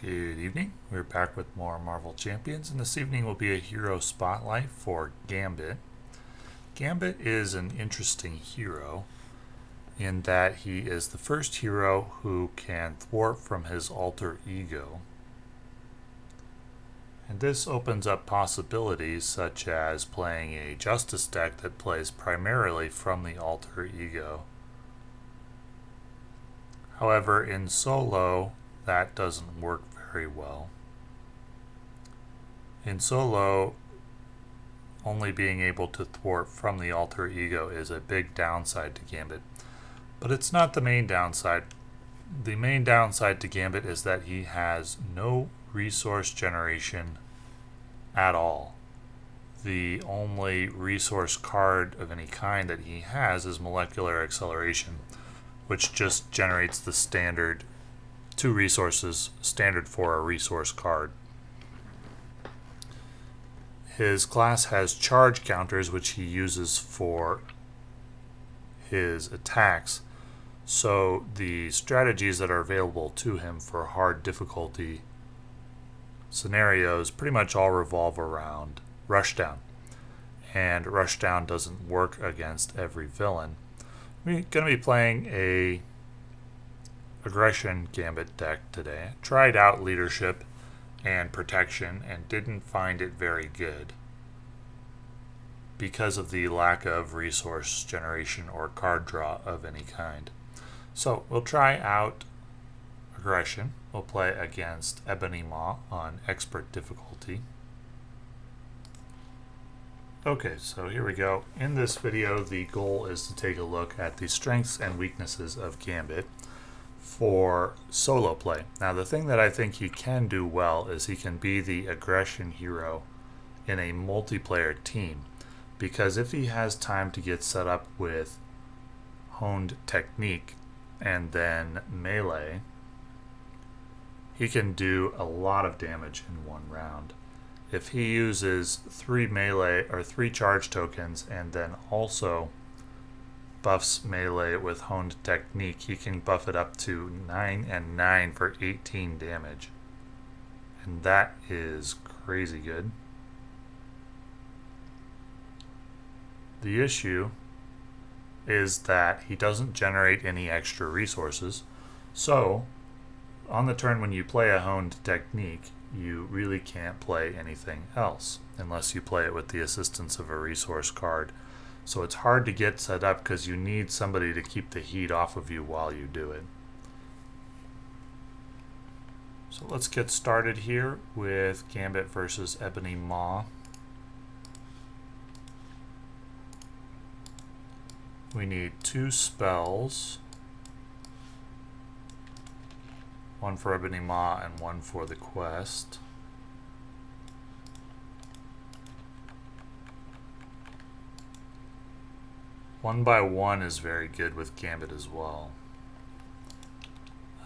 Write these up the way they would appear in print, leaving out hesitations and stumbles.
Good evening. We're back with more Marvel Champions, and this evening will be a hero spotlight for Gambit. Gambit is an interesting hero in that he is the first hero who can thwart from his alter ego. And this opens up possibilities such as playing a Justice deck that plays primarily from the alter ego. However, in solo, that doesn't work very well. In solo, only being able to thwart from the alter ego is a big downside to Gambit. But it's not the main downside. The main downside to Gambit is that he has no resource generation at all. The only resource card of any kind that he has is Molecular Acceleration, which just generates the standard 2 resources, standard for a resource card. His class has charge counters, which he uses for his attacks, so the strategies that are available to him for hard difficulty scenarios pretty much all revolve around Rushdown, and Rushdown doesn't work against every villain. We're going to be playing a Aggression Gambit deck today. Tried out Leadership and Protection and didn't find it very good because of the lack of resource generation or card draw of any kind. So we'll try out Aggression. We'll play against Ebony Maw on Expert difficulty. Okay, so here we go. In this video, the goal is to take a look at the strengths and weaknesses of Gambit for solo play. Now, the thing that I think he can do well is he can be the aggression hero in a multiplayer team, because if he has time to get set up with honed technique and then melee, he can do a lot of damage in one round. If he uses 3 melee or 3 charge tokens and then also buffs melee with honed technique, he can buff it up to 9 and 9 for 18 damage. And that is crazy good. The issue is that he doesn't generate any extra resources. So, on the turn when you play a honed technique, you really can't play anything else unless you play it with the assistance of a resource card. So it's hard to get set up because you need somebody to keep the heat off of you while you do it. So let's get started here with Gambit versus Ebony Maw. We need 2 spells. 1 for Ebony Maw and 1 for the quest. One by one is very good with Gambit as well.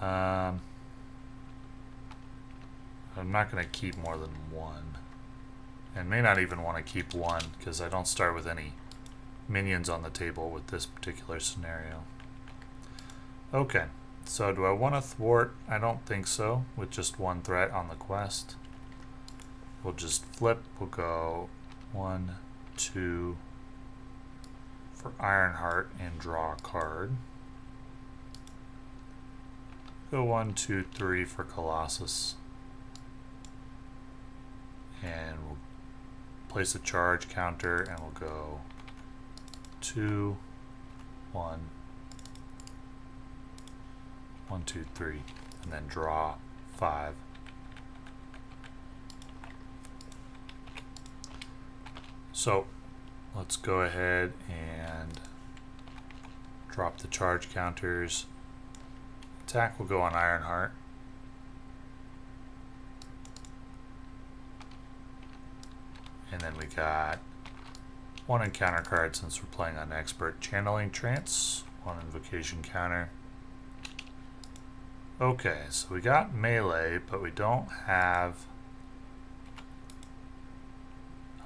I'm not going to keep more than 1. And may not even want to keep 1 because I don't start with any minions on the table with this particular scenario. Okay, so do I want to thwart? I don't think so, with just 1 threat on the quest. We'll just flip. We'll go 1, 2 for Ironheart and draw a card. Go 1, 2, 3 for Colossus. And we'll place a charge counter and we'll go 2, 1, 1, 2, 3, and then draw 5. So let's go ahead and drop the charge counters. Attack will go on Ironheart. And then we got 1 encounter card since we're playing on Expert. Channeling Trance, 1 invocation counter. Okay, so we got melee, but we don't have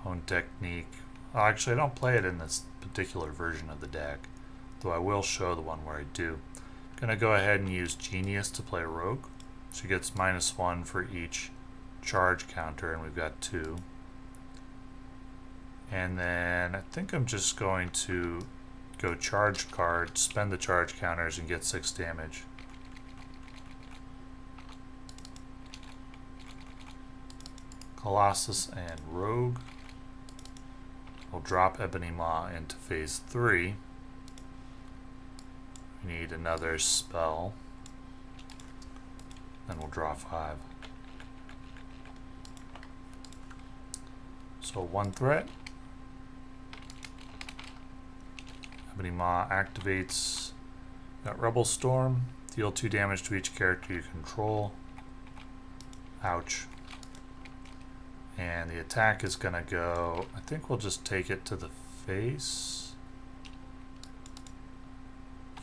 honed technique. Well, actually, I don't play it in this particular version of the deck, though I will show the one where I do. I'm going to go ahead and use Genius to play Rogue. She gets -1 for each charge counter, and we've got 2. And then I think I'm just going to go charge card, spend the charge counters, and get 6 damage. Colossus and Rogue. We'll drop Ebony Maw into phase 3. We need another spell. Then we'll draw 5. So 1 threat. Ebony Maw activates. Got Rebel Storm. Deal 2 damage to each character you control. Ouch. And the attack is going to go, I think we'll just take it to the face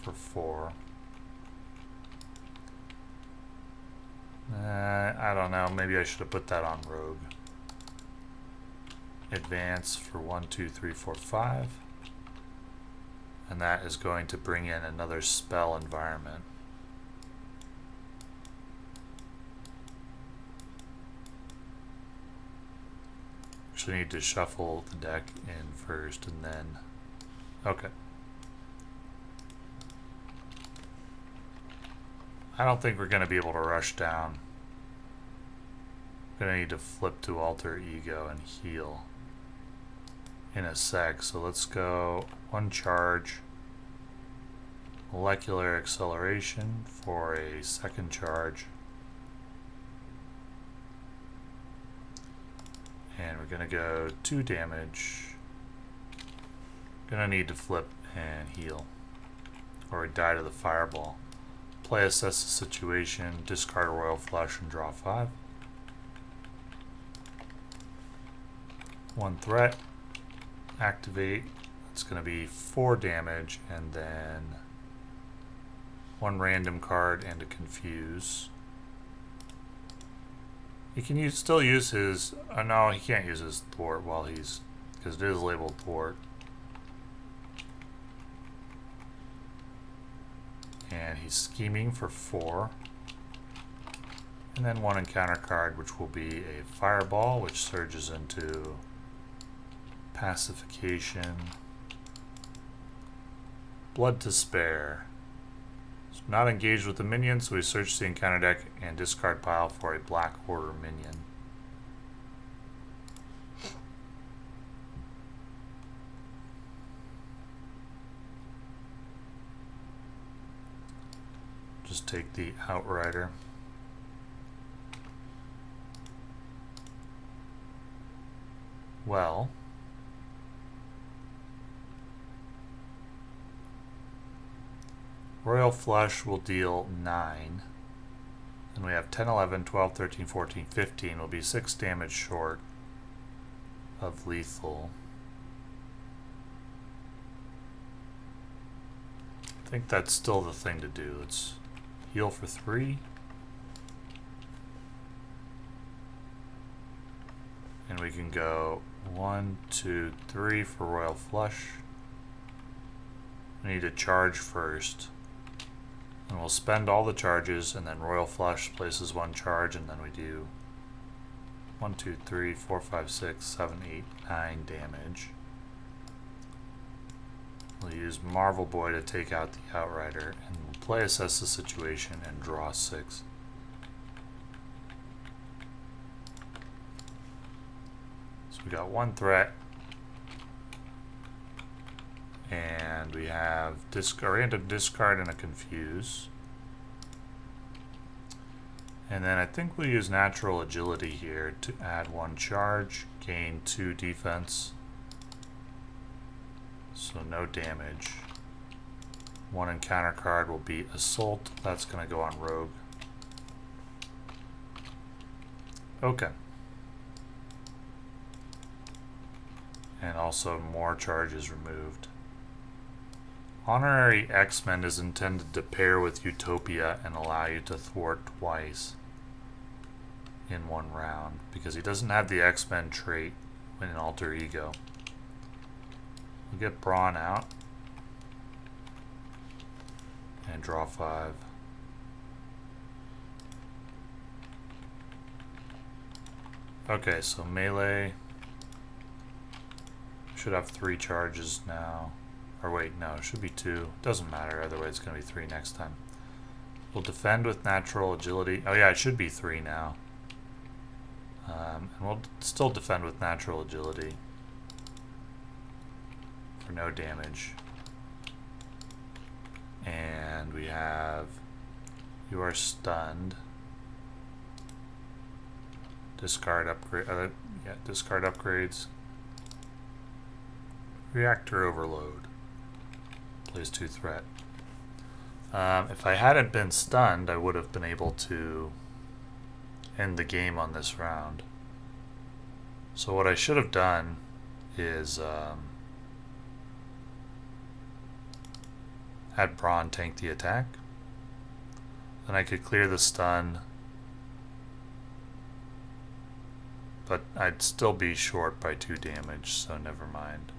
for 4. I don't know, maybe I should have put that on Rogue. Advance for 1, 2, 3, 4, 5. And that is going to bring in another spell environment. Actually need to shuffle the deck in first and then... Okay. I don't think we're going to be able to rush down. I'm going to need to flip to Alter Ego and heal in a sec. So let's go 1 charge. Molecular Acceleration for a 2nd charge. And we're going to go 2 damage. Gonna need to flip and heal. Or die to the fireball. Play assess the situation, discard a Royal Flush and draw 5. 1 threat. Activate. It's going to be 4 damage and then 1 random card and a confuse. He can still use his... no, he can't use his thwart while he's... because it is labeled thwart. And he's scheming for 4. And then 1 encounter card, which will be a fireball, which surges into pacification. Blood to spare. So not engaged with the minion, so we search the encounter deck and discard pile for a Black Order minion. Just take the Outrider. Well, Royal Flush will deal 9. And we have 10, 11, 12, 13, 14, 15. Will be 6 damage short of lethal. I think that's still the thing to do. Let's heal for 3. And we can go 1, 2, 3 for Royal Flush. We need to charge first. And we'll spend all the charges, and then Royal Flush places 1 charge, and then we do 1, 2, 3, 4, 5, 6, 7, 8, 9 damage. We'll use Marvel Boy to take out the Outrider, and we'll play assess the situation and draw 6. So we got 1 threat, and we have random discard and a confuse. And then I think we'll use natural agility here to add 1 charge, gain 2 defense. So no damage. 1 encounter card will be Assault. That's going to go on Rogue. Okay. And also more charges removed. Honorary X-Men is intended to pair with Utopia and allow you to thwart twice in 1 round, because he doesn't have the X-Men trait in Alter Ego. We'll get Brawn out and draw 5. Okay, so melee should have 3 charges now. Or wait, no, it should be 2. Doesn't matter, either way it's going to be 3 next time. We'll defend with natural agility. Oh yeah, it should be 3 now. And we'll still defend with natural agility for no damage. And we have, you are stunned. Discard upgrade. Yeah, discard upgrades. Reactor overload. Plays 2 threat. If I hadn't been stunned, I would have been able to end the game on this round. So what I should have done is had Brawn tank the attack. Then I could clear the stun, but I'd still be short by 2 damage, so never mind.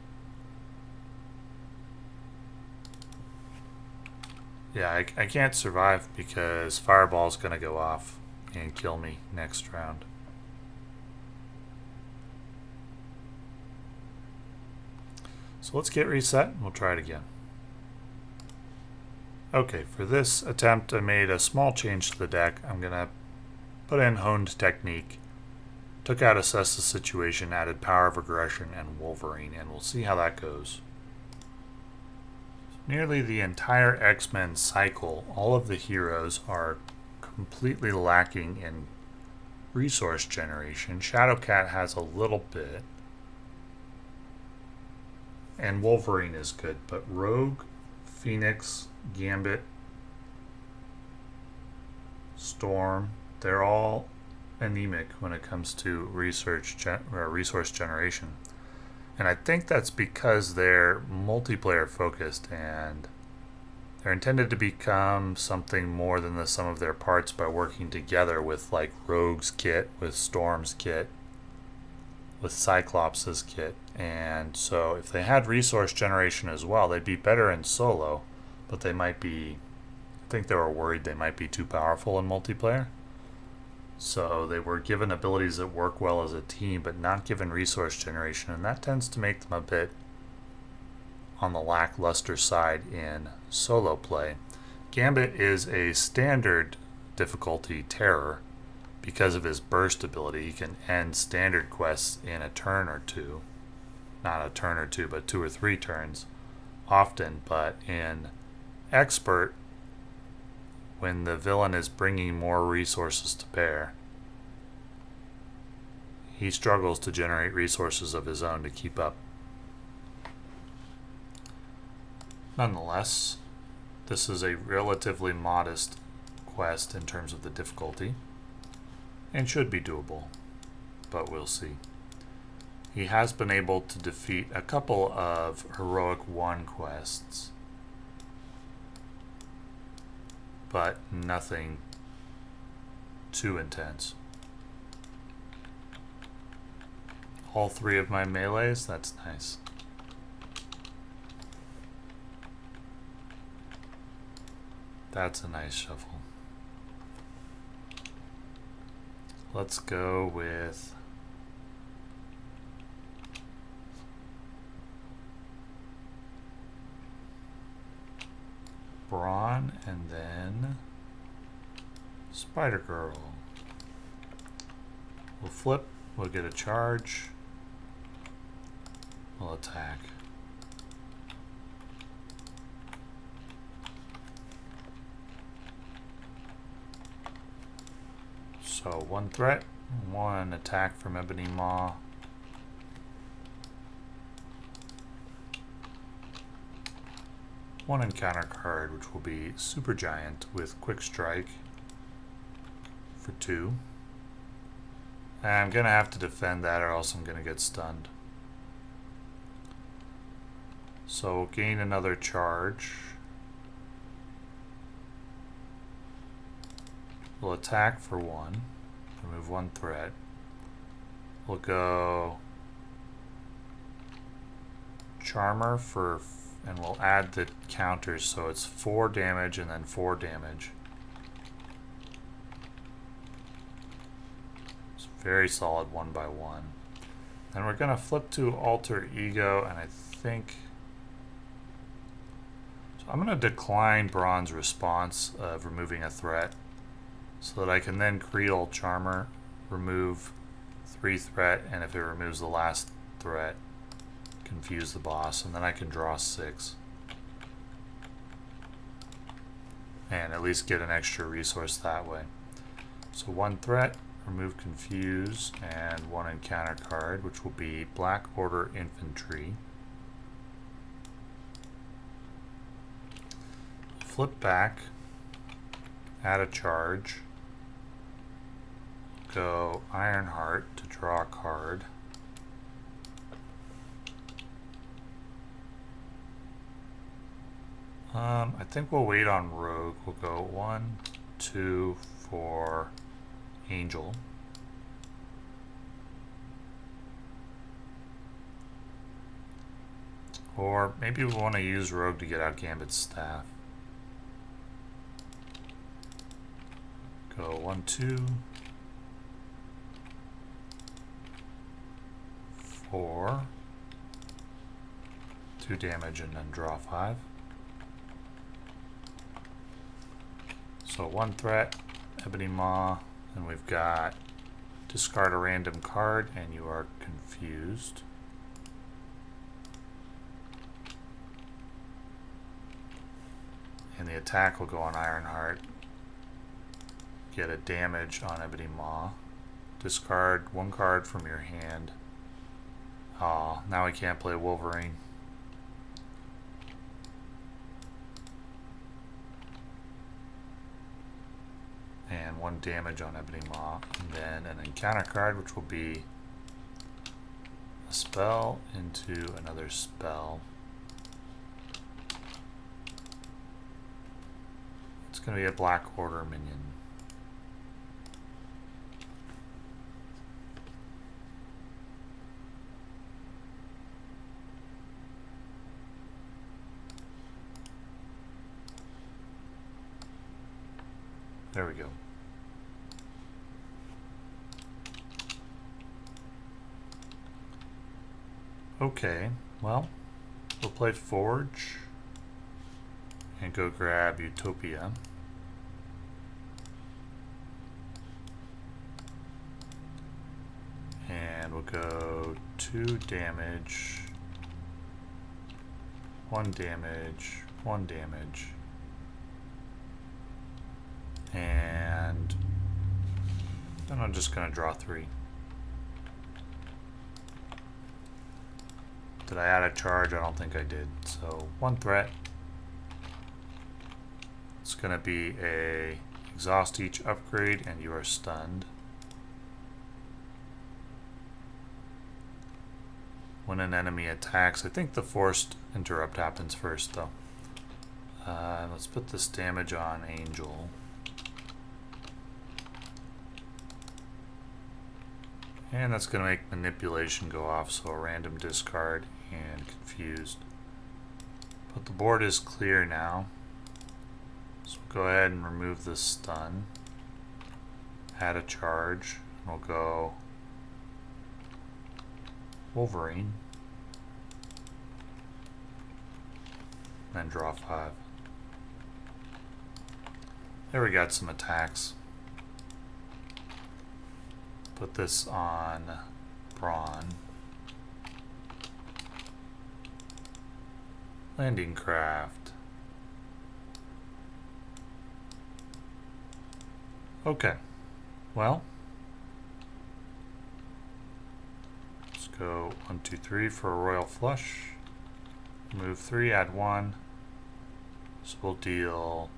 Yeah, I can't survive because Fireball's gonna go off and kill me next round. So let's get reset and we'll try it again. Okay, for this attempt I made a small change to the deck. I'm gonna put in Honed Technique, took out Assess the Situation, added Power of Aggression and Wolverine, and we'll see how that goes. Nearly the entire X-Men cycle, all of the heroes are completely lacking in resource generation. Shadowcat has a little bit, and Wolverine is good, but Rogue, Phoenix, Gambit, Storm, they're all anemic when it comes to resource generation. And I think that's because they're multiplayer focused and they're intended to become something more than the sum of their parts by working together with like Rogue's kit, with Storm's kit, with Cyclops' kit. And so if they had resource generation as well, they'd be better in solo, but they might be, I think they were worried they might be too powerful in multiplayer. So they were given abilities that work well as a team, but not given resource generation, and that tends to make them a bit on the lackluster side in solo play. Gambit is a standard difficulty terror because of his burst ability. He can end standard quests in a turn or two. Not a turn or two, but 2 or 3 turns often. But in expert, when the villain is bringing more resources to bear, he struggles to generate resources of his own to keep up. Nonetheless, this is a relatively modest quest in terms of the difficulty and should be doable, but we'll see. He has been able to defeat a couple of Heroic 1 quests, but nothing too intense. All 3 of my melees, that's nice. That's a nice shuffle. Let's go with Brawn and then Spider-Girl. We'll flip, we'll get a charge, we'll attack. So 1 threat, 1 attack from Ebony Maw. One encounter card, which will be Supergiant with Quick Strike for 2. And I'm going to have to defend that or else I'm going to get stunned. So we'll gain another charge. We'll attack for 1. Remove 1 threat. We'll go Charmer for, and we'll add the counters, so it's 4 damage and then 4 damage. It's Very solid 1/1. Then we're going to flip to Alter Ego, and I think... So I'm going to decline Braun's response of removing a threat so that I can then Creedle Charmer, remove 3 threat, and if it removes the last threat, confuse the boss, and then I can draw 6. And at least get an extra resource that way. So 1 threat, remove Confuse, and 1 encounter card, which will be Black Order Infantry. Flip back, add a charge, go Ironheart to draw a card. I think we'll wait on Rogue. We'll go 1, 2 for Angel. Or maybe we want to use Rogue to get out Gambit's staff. Go 1, 2, 4, 2 damage, and then draw 5. So 1 threat, Ebony Maw, and we've got discard a random card, and you are confused. And the attack will go on Ironheart. Get a damage on Ebony Maw. Discard 1 card from your hand. Aw, now we can't play Wolverine. And 1 damage on Ebony Maw. And then an encounter card, which will be a spell into another spell. It's going to be a Black Order minion. There we go. Okay, well, we'll play Forge and go grab Utopia. And we'll go 2 damage, 1 damage, 1 damage. And then I'm just going to draw 3. Did I add a charge? I don't think I did. So 1 threat. It's going to be a exhaust each upgrade, and you are stunned. When an enemy attacks, I think the forced interrupt happens first though. Let's put this damage on Angel. And that's going to make manipulation go off, so a random discard and confused. But the board is clear now. So we'll go ahead and remove this stun. Add a charge. And we'll go Wolverine. Then draw 5. There we got some attacks. Put this on Braun. Landing craft. Okay. Well, let's go 1, 2, 3 for a royal flush. Move 3, add 1. So we'll deal.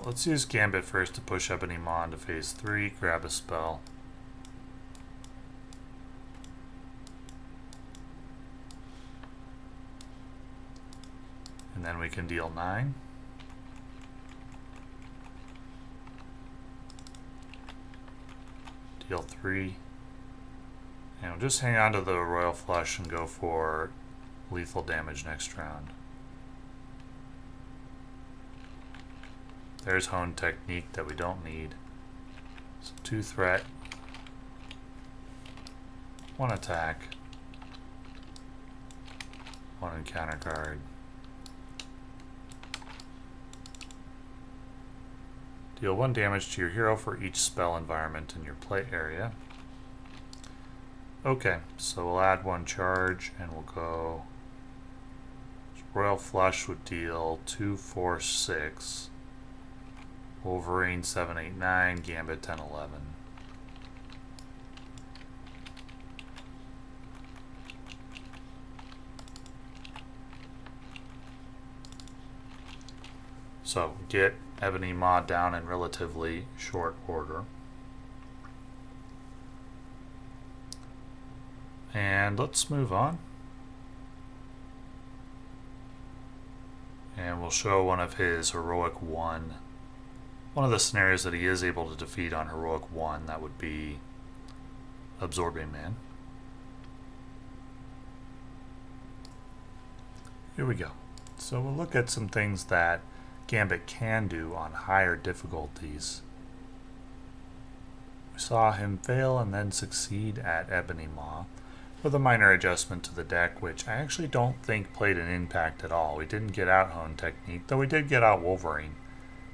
Let's use Gambit first to push Ebony Maw into phase 3, grab a spell. And then we can deal 9. Deal 3. And we'll just hang on to the Royal Flush and go for lethal damage next round. There's Hone Technique that we don't need. So 2 threat, 1 attack, 1 encounter card. Deal 1 damage to your hero for each spell environment in your play area. Okay, so we'll add 1 charge and we'll go. Royal Flush would deal 2, 4, 6. Wolverine 7, 8, 9. Gambit 10, 11. So get Ebony Maw down in relatively short order. And let's move on. And we'll show one of his Heroic 1. One of the scenarios that he is able to defeat on Heroic 1, that would be Absorbing Man. Here we go. So we'll look at some things that Gambit can do on higher difficulties. We saw him fail and then succeed at Ebony Maw, with a minor adjustment to the deck, which I actually don't think played an impact at all. We didn't get out Hone Technique, though we did get out Wolverine,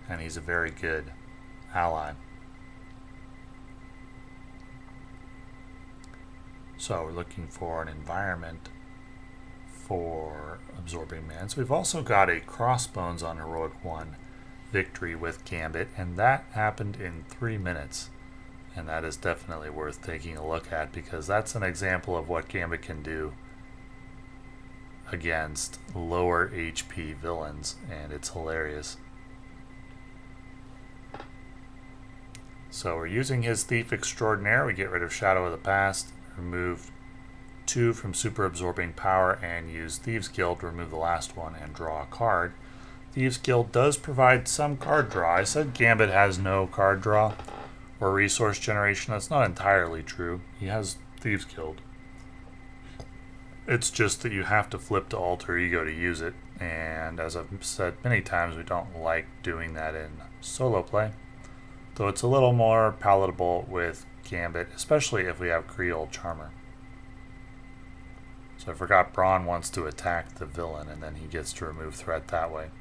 and he's a very good ally. So we're looking for an environment for Absorbing Man. So we've also got a Crossbones on Heroic 1 victory with Gambit, and that happened in 3 minutes. And that is definitely worth taking a look at, because that's an example of what Gambit can do against lower HP villains, and it's hilarious. So we're using his Thief Extraordinaire. We get rid of Shadow of the Past, remove 2 from Super Absorbing Power, and use Thieves Guild to remove the last one and draw a card. Thieves Guild does provide some card draw. I said Gambit has no card draw or resource generation. That's not entirely true. He has Thieves Guild. It's just that you have to flip to Alter Ego to use it, and as I've said many times, we don't like doing that in solo play, though it's a little more palatable with Gambit, especially if we have Creole Charmer. So I forgot Braun wants to attack the villain, and then he gets to remove threat that way.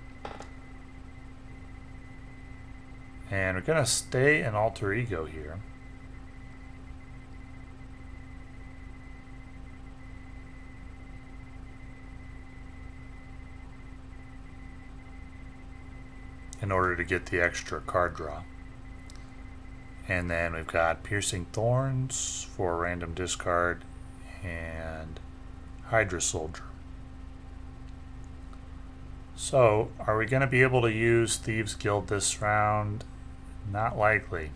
And we're going to stay in Alter Ego here. In order to get the extra card draw. And then we've got Piercing Thorns for random discard and Hydra Soldier. So, are we going to be able to use Thieves Guild this round? Not likely.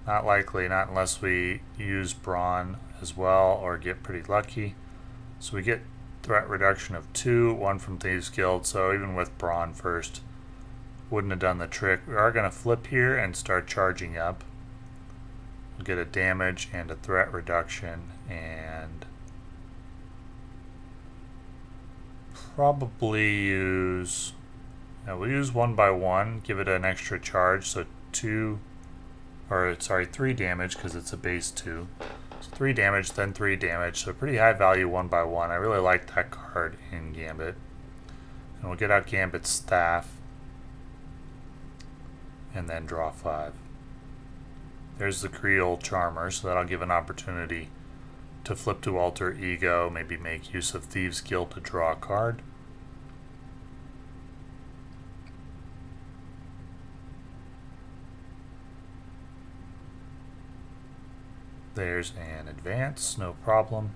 Not likely, not unless we use Brawn as well or get pretty lucky. So we get threat reduction of 2, 1 from Thieves Guild, so even with Brawn first, wouldn't have done the trick. We are going to flip here and start charging up. We'll get a damage and a threat reduction, and probably use, we'll use 1 by 1, give it an extra charge, so 3 damage because it's a base 2. So 3 damage, then 3 damage, so pretty high value 1 by 1. I really like that card in Gambit. And we'll get out Gambit's Staff, and then draw 5. There's the Creole Charmer, so that'll give an opportunity to flip to Alter Ego, maybe make use of Thieves Guild to draw a card. There's an advance, no problem.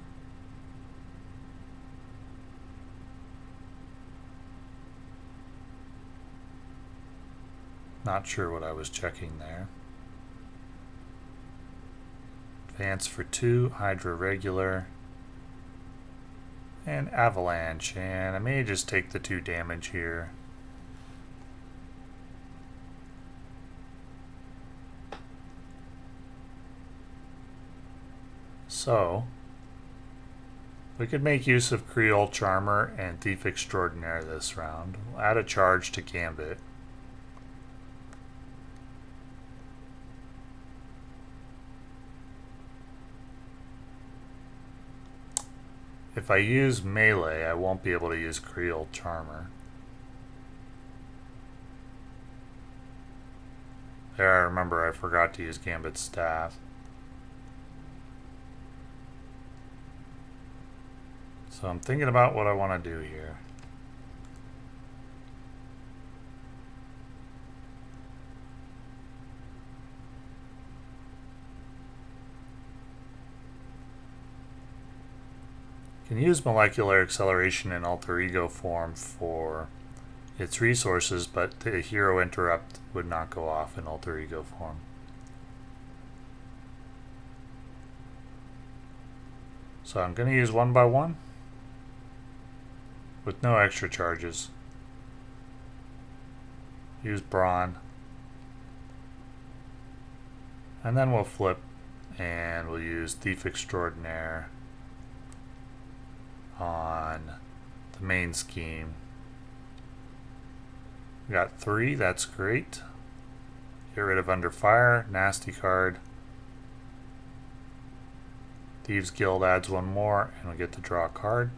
Not sure what I was checking there. Advance for 2, Hydra Regular, and Avalanche, and I may just take the 2 damage here. So, we could make use of Creole Charmer and Thief Extraordinaire this round. We'll add a charge to Gambit. if I use melee, I won't be able to use Creole Charmer. There, I remember I forgot to use Gambit's staff. So I'm thinking about what I want to do here. You can use molecular acceleration in alter ego form for its resources, but the hero interrupt would not go off in alter ego form. So I'm going to use 1 by 1 with no extra charges. Use Brawn. And then we'll flip and we'll use Thief Extraordinaire on the main scheme. We got 3, that's great. Get rid of Under Fire, nasty card. Thieves Guild adds 1 more, and we get to draw a card.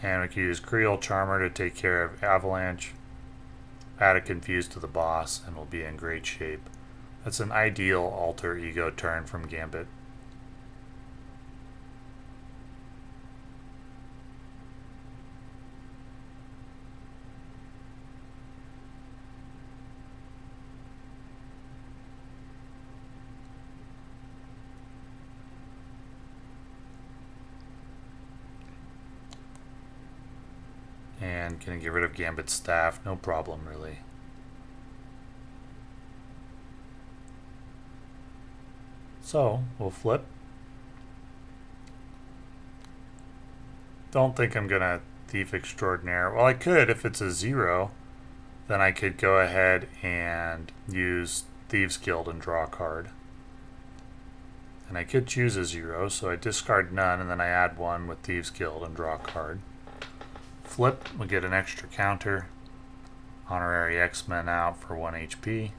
And we can use Creole Charmer to take care of Avalanche. Add a Confuse to the boss, and we'll be in great shape. That's an ideal alter ego turn from Gambit. And can get rid of Gambit's staff, no problem really. So we'll flip. Don't think I'm gonna Thief Extraordinaire. Well, I could if it's a 0, then I could go ahead and use Thieves Guild and draw a card. And I could choose a 0, so I discard none and then I add 1 with Thieves Guild and draw a card. Flip, we get an extra counter. Honorary X-Men out for 1 HP.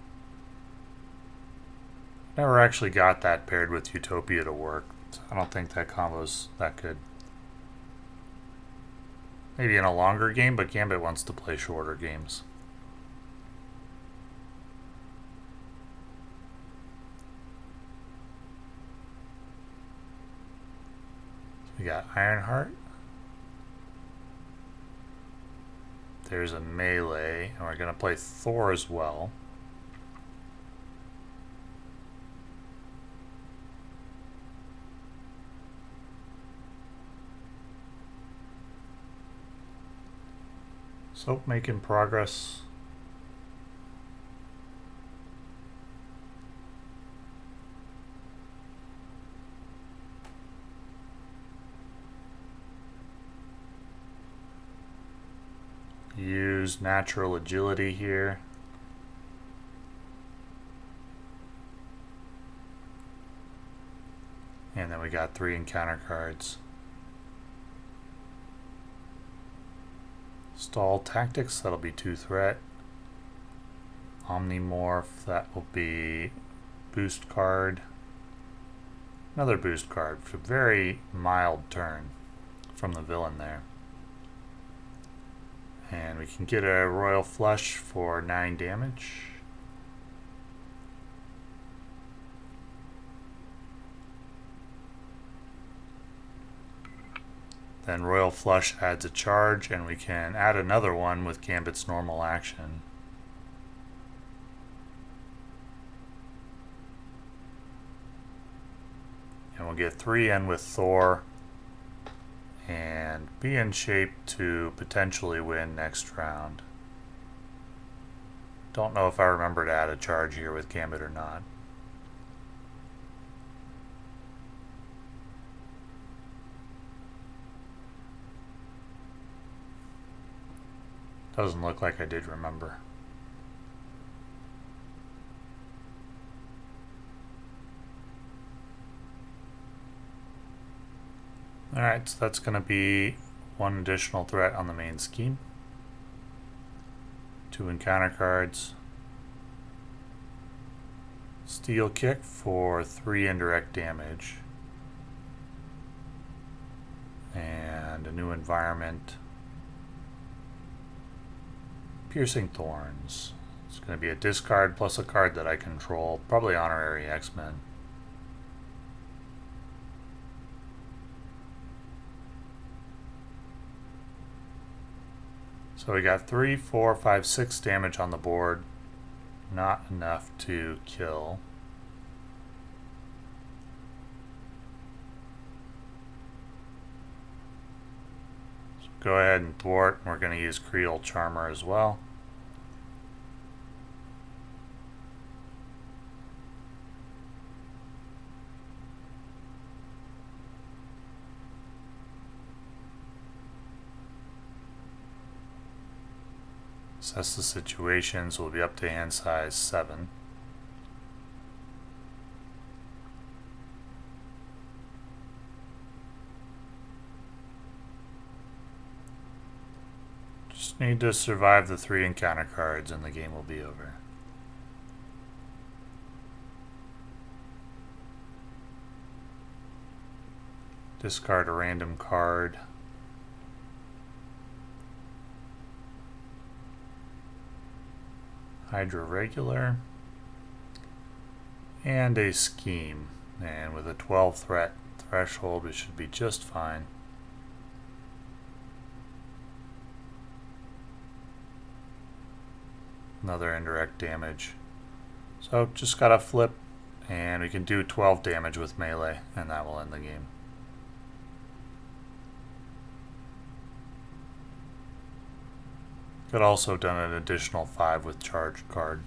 Never actually got that paired with Utopia to work. So I don't think that combo's that good. Maybe in a longer game, but Gambit wants to play shorter games. So we got Ironheart. There's a melee, and we're going to play Thor as well. So, making progress. Use natural agility here. And then we got 3 encounter cards. Stall Tactics, that'll be 2 threat. Omnimorph, that will be boost card. Another boost card, a very mild turn from the villain there. And we can get a Royal Flush for 9 damage. Then Royal Flush adds a charge, and we can add another one with Gambit's normal action. And we'll get 3 in with Thor and be in shape to potentially win next round. Don't know if I remember to add a charge here with Gambit or not. Doesn't look like I did remember. Alright, so that's going to be 1 additional threat on the main scheme. 2 encounter cards. Steel Kick for 3 indirect damage. Find a new environment. Piercing Thorns. It's going to be a discard plus a card that I control. Probably Honorary X-Men. So we got 3, 4, 5, 6 damage on the board. Not enough to kill. So go ahead and thwart. We're going to use Creole Charmer as well. Assess the situations. Will be up to hand size 7. Just need to survive the 3 encounter cards and the game will be over. Discard a random card. Hydra Regular, and a Scheme. And with a 12 threat threshold, we should be just fine. Another indirect damage. So just gotta flip, and we can do 12 damage with melee, and that will end the game. Could also done an additional 5 with charged card.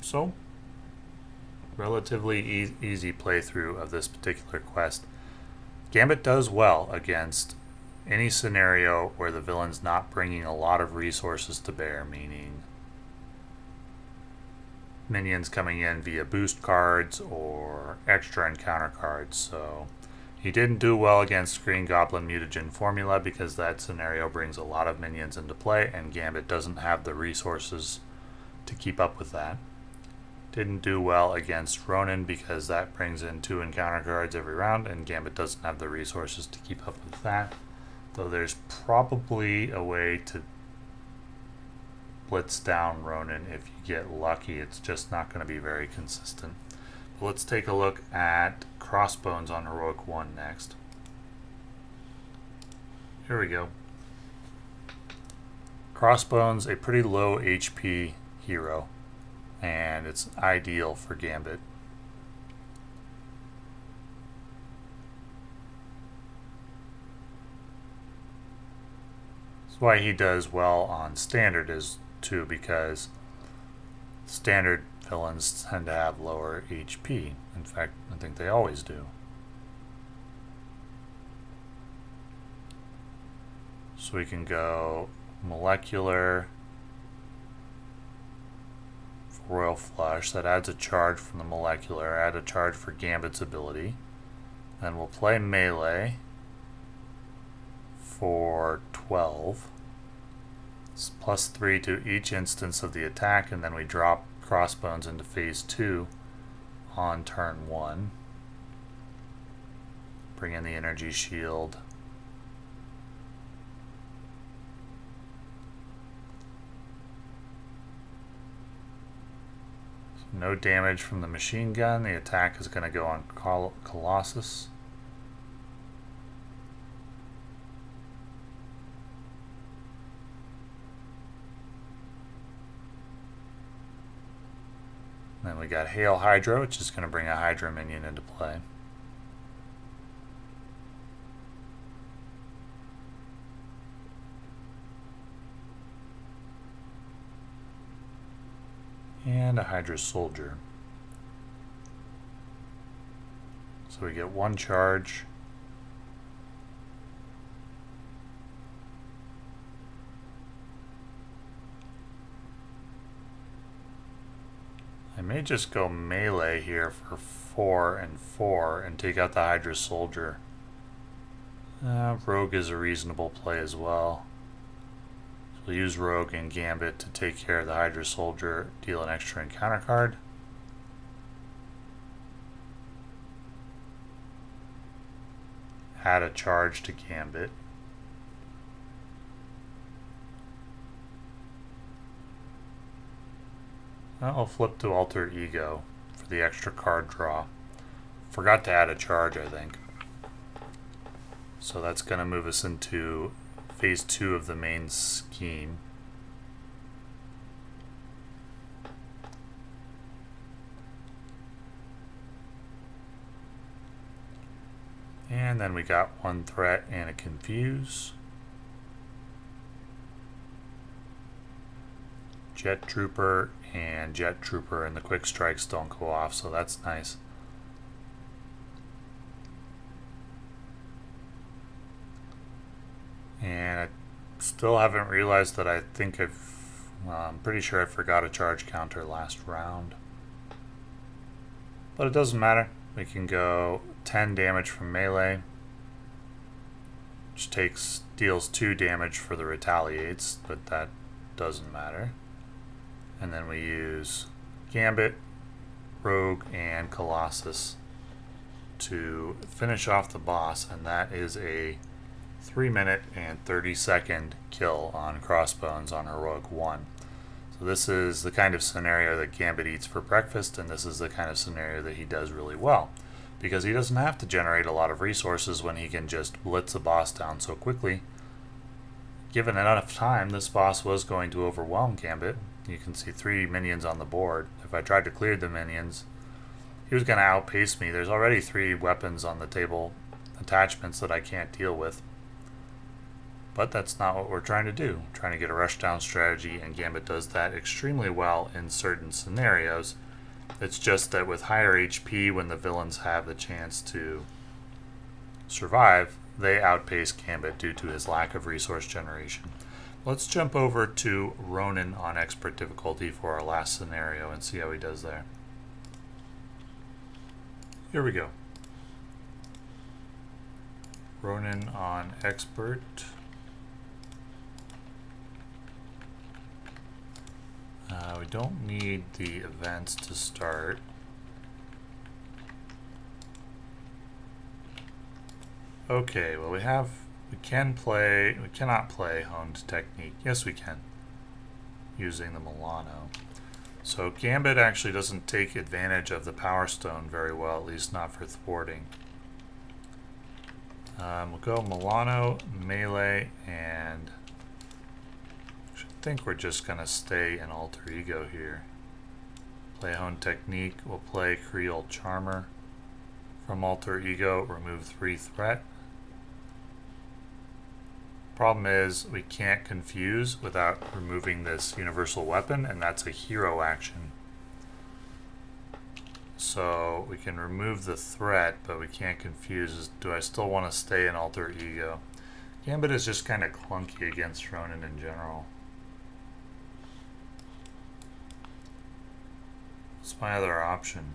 So, relatively easy playthrough of this particular quest. Gambit does well against any scenario where the villain's not bringing a lot of resources to bear, meaning minions coming in via boost cards or extra encounter cards. So he didn't do well against Green Goblin Mutagen Formula because that scenario brings a lot of minions into play and Gambit doesn't have the resources to keep up with that. Didn't do well against Ronan because that brings in 2 encounter cards every round and Gambit doesn't have the resources to keep up with that. Though there's probably a way to blitz down Ronan if you get lucky. It's just not going to be very consistent. But let's take a look at Crossbones on Heroic 1 next. Here we go. Crossbones, a pretty low HP hero, and it's ideal for Gambit. That's why he does well on Standard is too, because Standard villains tend to have lower HP. In fact, I think they always do. So we can go Molecular for Royal Flush. That adds a charge from the Molecular. Add a charge for Gambit's ability. Then we'll play Melee for 12. It's +3 to each instance of the attack, and then we drop Crossbones into phase 2 on turn 1. Bring in the energy shield. So no damage from the machine gun. The attack is going to go on Colossus. Then we got Hail Hydra, which is going to bring a Hydra minion into play. And a Hydra Soldier. So we get 1 charge. I may just go melee here for 4 and 4 and take out the Hydra Soldier. Rogue is a reasonable play as well. So we'll use Rogue and Gambit to take care of the Hydra Soldier, deal an extra encounter card. add a charge to Gambit. I'll flip to Alter Ego for the extra card draw. Forgot to add a charge, I think. So that's going to move us into phase 2 of the main scheme. And then we got one threat and a confuse. Jet Trooper and Jet Trooper, and the quick strikes don't go off, so that's nice. And I still haven't realized that I'm pretty sure I forgot a charge counter last round. But it doesn't matter. We can go 10 damage from melee, which deals 2 damage for the retaliates, but that doesn't matter. And then we use Gambit, Rogue, and Colossus to finish off the boss, and that is a 3-minute and 30-second kill on Crossbones on Heroic 1. So this is the kind of scenario that Gambit eats for breakfast, and this is the kind of scenario that he does really well, because he doesn't have to generate a lot of resources when he can just blitz a boss down so quickly. Given enough time, this boss was going to overwhelm Gambit. You can see 3 minions on the board. If I tried to clear the minions, he was going to outpace me. There's already 3 weapons on the table, attachments that I can't deal with. But that's not what we're trying to do. We're trying to get a rushdown strategy, and Gambit does that extremely well in certain scenarios. It's just that with higher HP, when the villains have the chance to survive, they outpace Gambit due to his lack of resource generation. Let's jump over to Ronan on expert difficulty for our last scenario and see how he does there. Here we go. Ronan on expert. We don't need the events to start. Okay, well we cannot play honed technique. Yes, we can, using the Milano. So Gambit actually doesn't take advantage of the Power Stone very well, at least not for thwarting. We'll go Milano, melee, and I think we're just going to stay in Alter Ego here. Play honed technique. We'll play Creole Charmer. From Alter Ego, remove 3 threat. Problem is, we can't confuse without removing this universal weapon, and that's a hero action. So we can remove the threat, but we can't confuse. Do I still want to stay in Alter Ego? Gambit is just kind of clunky against Ronan in general. What's my other option?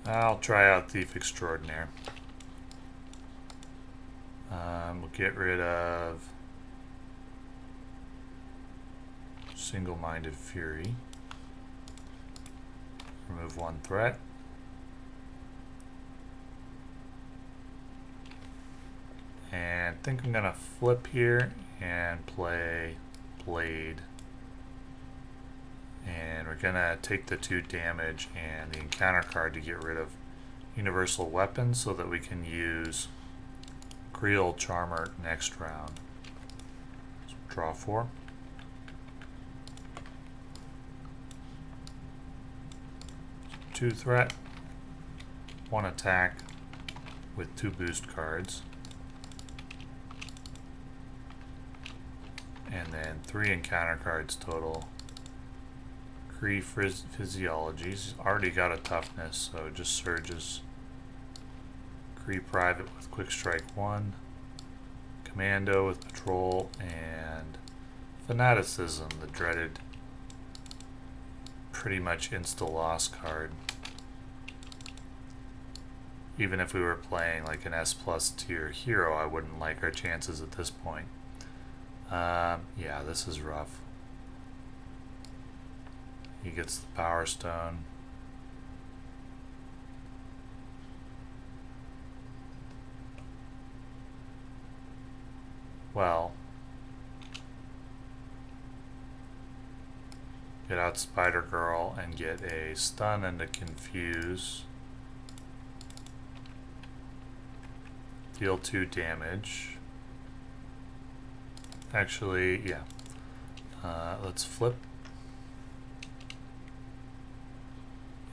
I'll try out Thief Extraordinaire. We'll get rid of Single-Minded Fury. Remove 1 threat. And I think I'm going to flip here and play Blade. And we're going to take the 2 damage and the encounter card to get rid of universal weapons so that we can use Creole Charmer next round. So draw 4. Two threat, 1 attack with 2 boost cards. And then 3 encounter cards total. Kree Physiologies. Already got a toughness, so it just surges. Kree Private with Quick Strike 1. Commando with Patrol, and Fanaticism, the dreaded pretty much insta-loss card. Even if we were playing like an S+ tier hero, I wouldn't like our chances at this point. Yeah, this is rough. He gets the Power Stone. well, get out Spider Girl and get a stun and a confuse. Deal 2 damage. Actually, yeah. Let's flip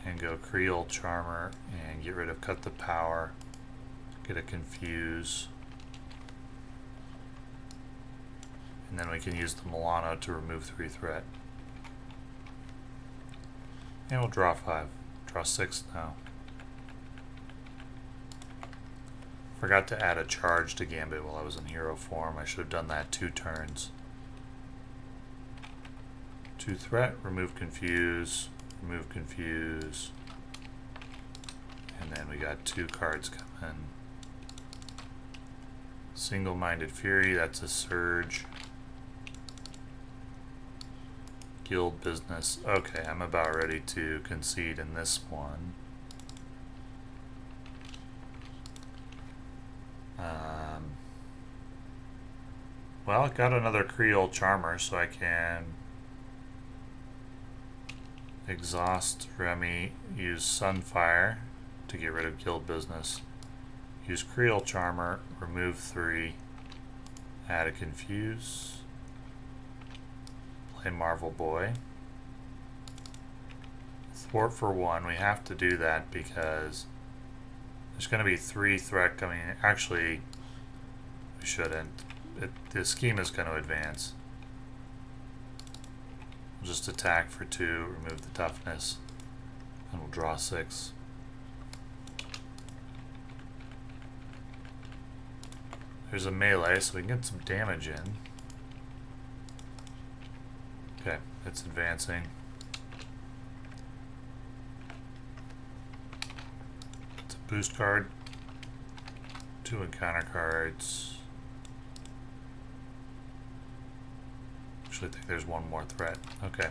and go Creole Charmer and get rid of Cut the Power. Get a confuse. And then we can use the Milano to remove 3 threat. And we'll draw 5. Draw 6 now. Forgot to add a charge to Gambit while I was in hero form. I should have done that 2 turns. 2 threat, remove confuse, remove confuse. And then we got 2 cards coming. Single-Minded Fury, that's a surge. Guild Business. Okay, I'm about ready to concede in this one. Well, I got another Creole Charmer, so I can exhaust Remy, use Sunfire to get rid of Guild Business, use Creole Charmer, remove 3, add a confuse, play Marvel Boy, thwart for 1. We have to do that because there's going to be 3 threat coming in. Actually, we shouldn't. The scheme is going to advance. We'll just attack for 2, remove the toughness, and we'll draw 6. There's a melee, so we can get some damage in. Okay, it's advancing. It's a boost card. 2 encounter cards. I think there's 1 more threat. Okay.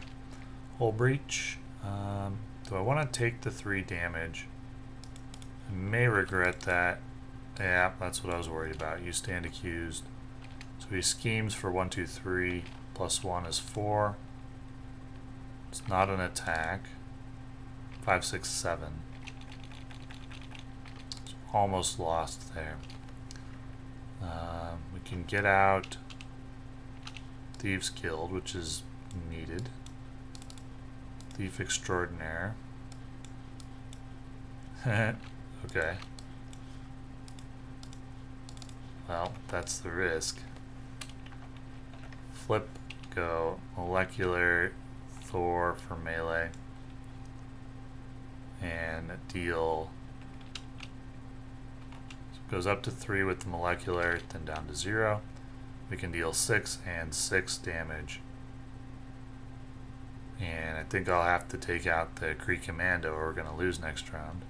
Hull Breach. Do I want to take the 3 damage? I may regret that. Yeah, that's what I was worried about. You stand accused. So he schemes for 1, 2, 3. Plus 1 is 4. It's not an attack. 5, 6, 7. It's almost lost there. We can get out Thieves Guild, which is needed. Thief Extraordinaire. Okay. Well, that's the risk. Flip, go Molecular, Thor for melee. And deal. So it goes up to 3 with the Molecular, then down to 0. We can deal 6 and 6 damage. And I think I'll have to take out the Kree Commando or we're going to lose next round.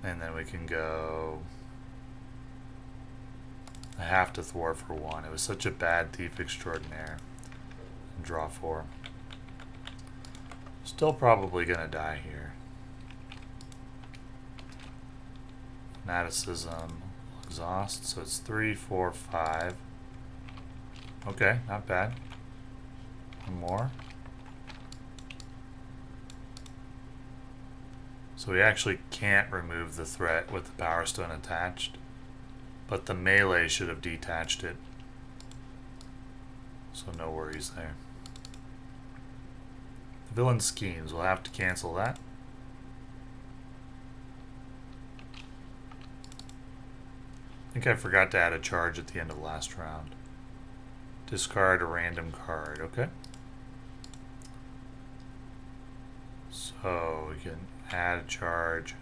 And then we can go... I have to thwart for 1. It was such a bad Thief Extraordinaire. And draw 4. Still probably going to die here. Fanaticism, exhaust, so it's 3, 4, 5. Okay, not bad. 1 more. So we actually can't remove the threat with the Power Stone attached, but the melee should have detached it. So no worries there. The villain schemes, we'll have to cancel that. I think I forgot to add a charge at the end of last round. Discard a random card, okay. So we can add a charge.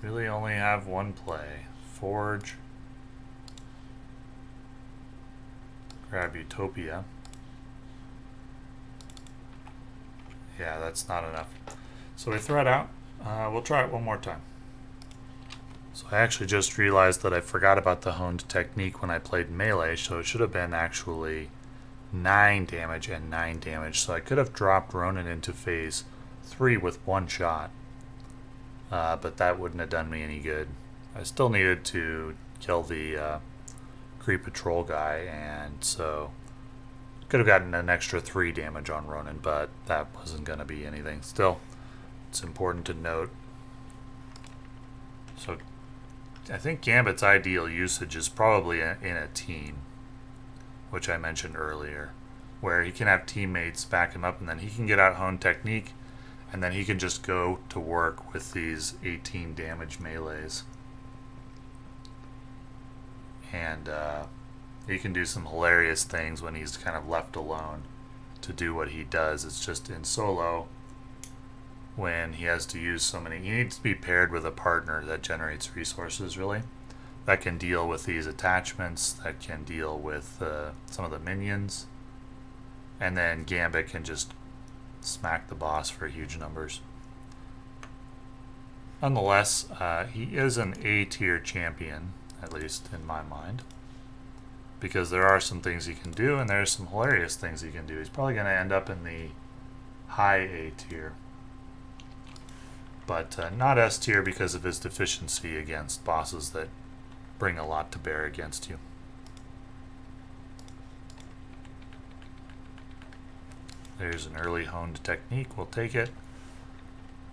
Really only have 1 play. Forge. Grab Utopia. Yeah, that's not enough. So we thread out. We'll try it 1 more time. So I actually just realized that I forgot about the honed technique when I played melee, so it should have been actually 9 damage and 9 damage. So I could have dropped Ronan into phase 3 with 1 shot. but that wouldn't have done me any good. I still needed to kill the creep patrol guy, and so could have gotten an extra 3 damage on Ronan, but that wasn't going to be anything. Still, it's important to note. So I think Gambit's ideal usage is probably in a team, which I mentioned earlier, where he can have teammates back him up, and then he can get out Hone Technique, and then he can just go to work with these 18 damage melees. And he can do some hilarious things when he's kind of left alone to do what he does. It's just in solo, when he has to use so many, he needs to be paired with a partner that generates resources, really, that can deal with these attachments, that can deal with some of the minions, and then Gambit can just smack the boss for huge numbers. Nonetheless, he is an A tier champion, at least in my mind, because there are some things he can do, and there's some hilarious things he can do. He's probably going to end up in the high A tier, but not S tier because of his deficiency against bosses that bring a lot to bear against you. There's an early honed technique. We'll take it.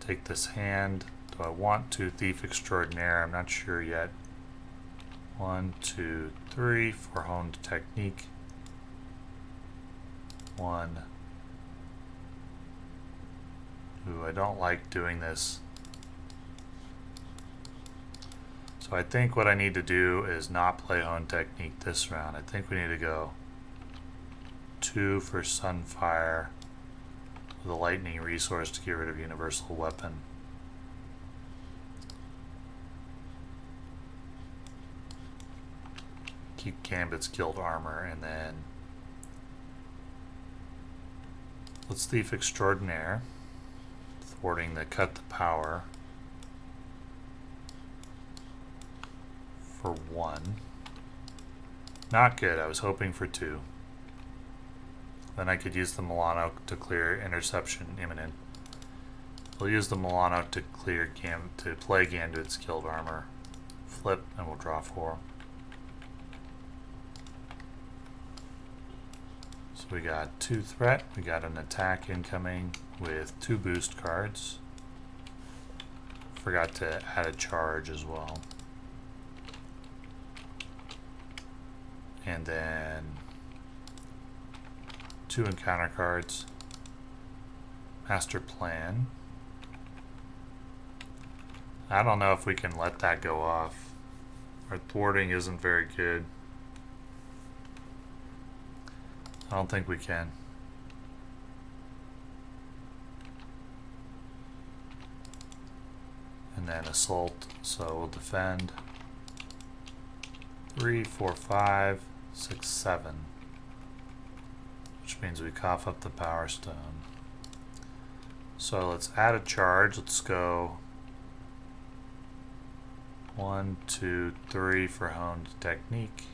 Take this hand. Do I want to Thief Extraordinaire? I'm not sure yet. 1, 2, 3 for honed technique. 1. Ooh, I don't like doing this. So I think what I need to do is not play honed technique this round. I think we need to go 2 for Sunfire with a lightning resource to get rid of universal weapon. Keep Gambit's guild armor, and then let's Thief Extraordinaire, thwarting the cut the power for 1. Not good. I was hoping for 2. Then I could use the Milano to clear interception imminent. We'll use the Milano to clear to play Gambit's guild armor. Flip, and we'll draw 4. So we got 2 threat, we got an attack incoming with 2 boost cards. Forgot to add a charge as well. And then 2 encounter cards. Master Plan. I don't know if we can let that go off. Our thwarting isn't very good. I don't think we can. And then assault, so we'll defend. 3, 4, 5, 6, 7. Which means we cough up the Power Stone. So let's add a charge. Let's go 1, 2, 3 for honed technique.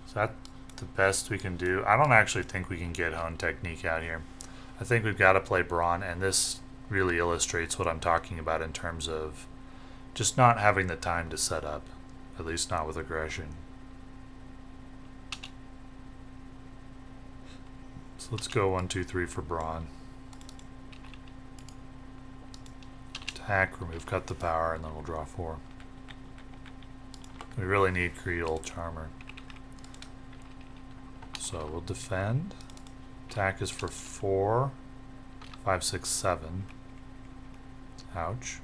Is that the best we can do? I don't actually think we can get honed technique out here. I think we've got to play Brawn, and this really illustrates what I'm talking about in terms of just not having the time to set up, at least not with aggression. So let's go 1, 2, 3 for Brawn. Attack, remove, cut the power, and then we'll draw 4. We really need Creole Charmer. So we'll defend. Attack is for 4, 5, 6, 7. Ouch.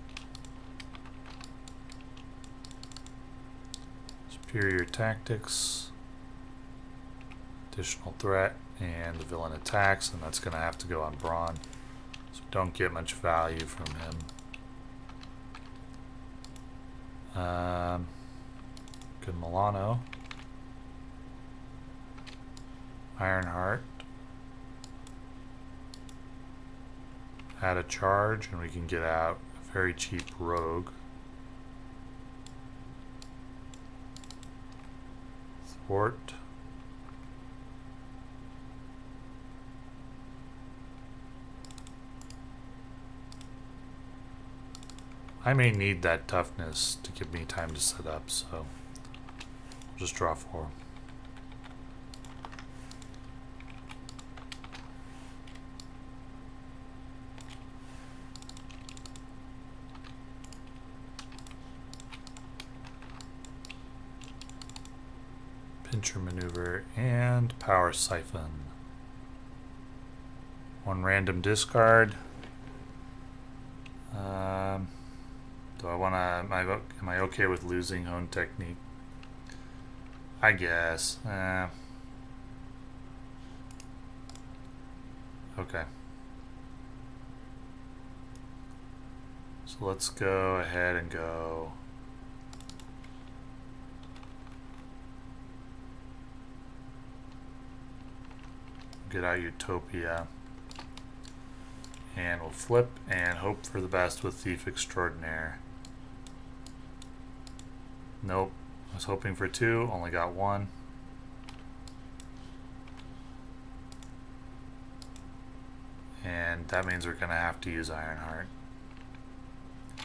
Superior Tactics. Additional threat, and the villain attacks, and that's going to have to go on Brawn. So we don't get much value from him. Good Milano. Ironheart. Add a charge, and we can get out a very cheap rogue. Thwart. I may need that toughness to give me time to set up, so I'll just draw 4. Pincher maneuver and power siphon. 1 random discard. Do I want to? Am I okay with losing Hone Technique? I guess. Okay. So let's go ahead and go. Get out Utopia. And we'll flip and hope for the best with Thief Extraordinaire. Nope. I was hoping for 2, only got 1. And that means we're going to have to use Ironheart.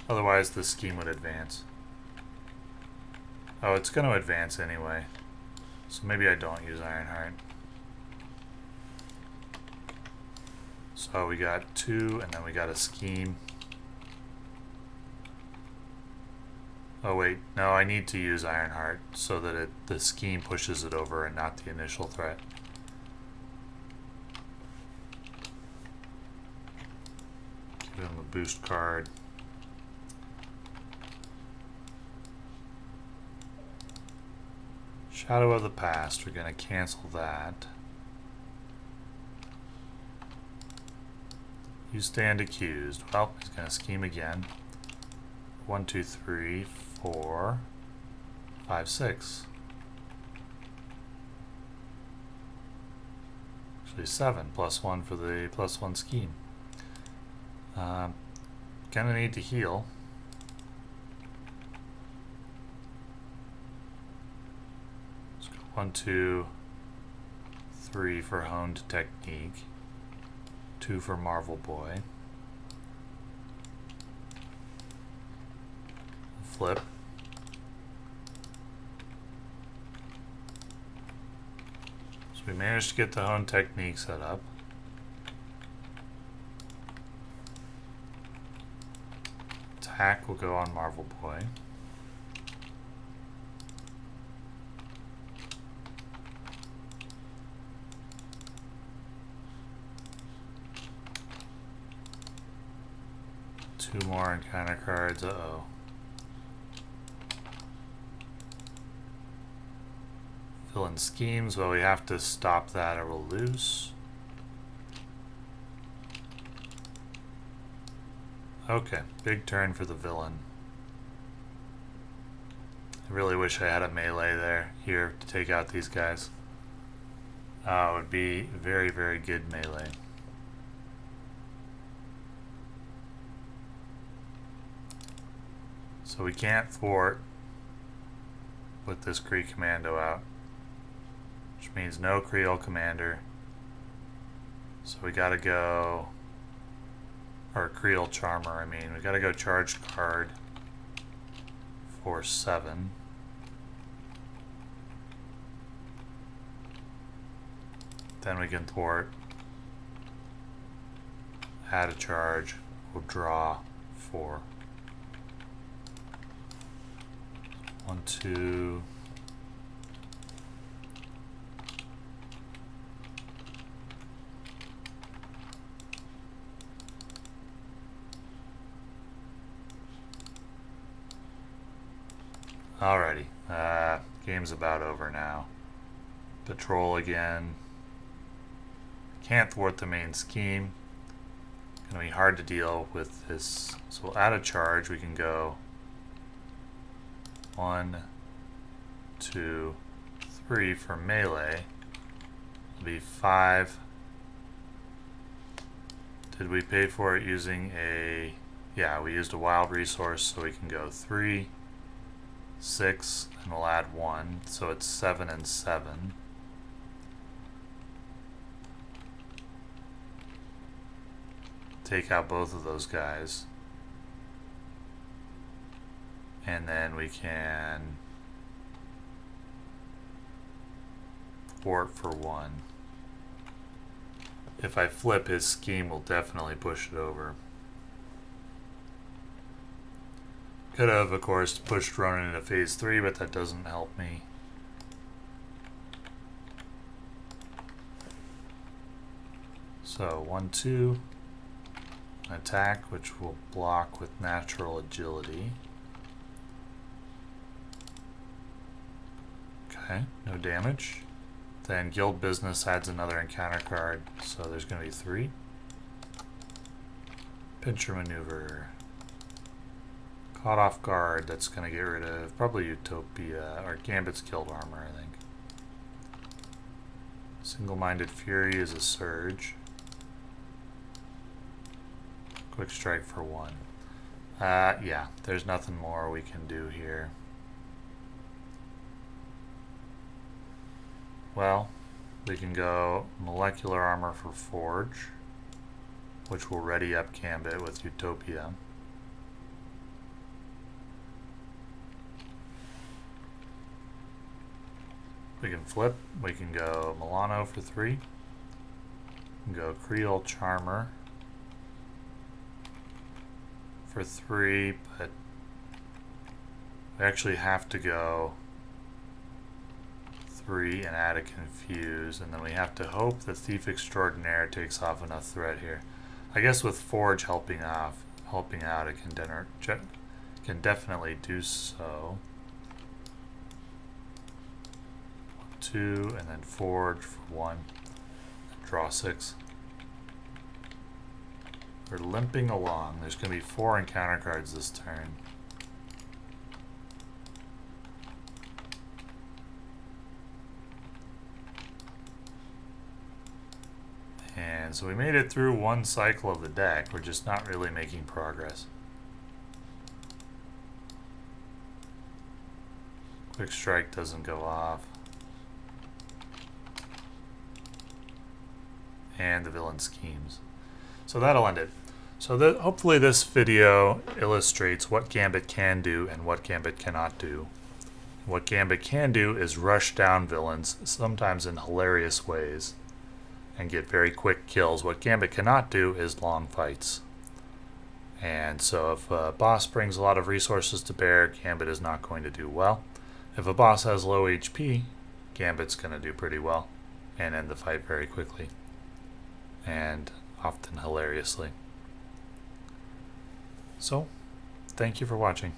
Otherwise, the scheme would advance. Oh, it's going to advance anyway. So maybe I don't use Ironheart. So we got 2, and then we got a scheme. Oh wait, no, I need to use Ironheart so that the scheme pushes it over and not the initial threat. Give him a boost card. Shadow of the Past, we're going to cancel that. You stand accused. Well, he's going to scheme again. 1, 2, 3, 4, 5, 6. Actually 7, +1 for the +1 scheme. Gonna need to heal. Let's go 1, 2, 3 for Honed Technique. 2 for Marvel Boy. Flip. So we managed to get the Hone Technique set up. Attack will go on Marvel Boy. Two more encounter cards. Uh-oh. Villain schemes. Well, we have to stop that or we'll lose. Okay, big turn for the villain. I really wish I had a melee here to take out these guys. It would be very, very good melee. So we can't thwart with this Kree Commando out, which means no Creole Commander. So we gotta go, or Creole Charmer, I mean. We gotta go charge card for 7. Then we can thwart, add a charge, we'll draw 4. 1, 2. Alrighty, game's about over now. Patrol again. Can't thwart the main scheme. Gonna be hard to deal with this. So we'll add a charge. We can go 1, 2, 3 for melee. It'll be 5. Did we pay for it using a... Yeah, we used a wild resource, so we can go 3, 6, and we'll add 1. So it's 7 and 7. Take out both of those guys. And then we can thwart for 1. If I flip, his scheme will definitely push it over. Could have, of course, pushed Ronan into phase 3, but that doesn't help me. So 1, 2, attack, which will block with natural agility. Okay, no damage. Then Guild Business adds another encounter card, so there's going to be 3. Pincher Maneuver. Caught Off Guard, that's going to get rid of probably Utopia, or Gambit's Guild Armor, I think. Single-Minded Fury is a Surge. Quick Strike for 1. Yeah, there's nothing more we can do here. Well, we can go Molecular Armor for Forge, which will ready up Gambit with Utopia. We can flip. We can go Milano for 3. We can go Creole Charmer for 3, but we actually have to go 3 and add a Confuse, and then we have to hope the Thief Extraordinaire takes off enough threat here. I guess with Forge helping out, it can definitely do so. 2, and then Forge for 1. Draw 6. We're limping along. There's going to be 4 encounter cards this turn. And so we made it through one cycle of the deck. We're just not really making progress. Quick Strike doesn't go off. And the villain schemes. So that'll end it. So hopefully this video illustrates what Gambit can do and what Gambit cannot do. What Gambit can do is rush down villains, sometimes in hilarious ways, and get very quick kills. What Gambit cannot do is long fights. And so if a boss brings a lot of resources to bear, Gambit is not going to do well. If a boss has low HP, Gambit's going to do pretty well and end the fight very quickly, and often hilariously. So, thank you for watching.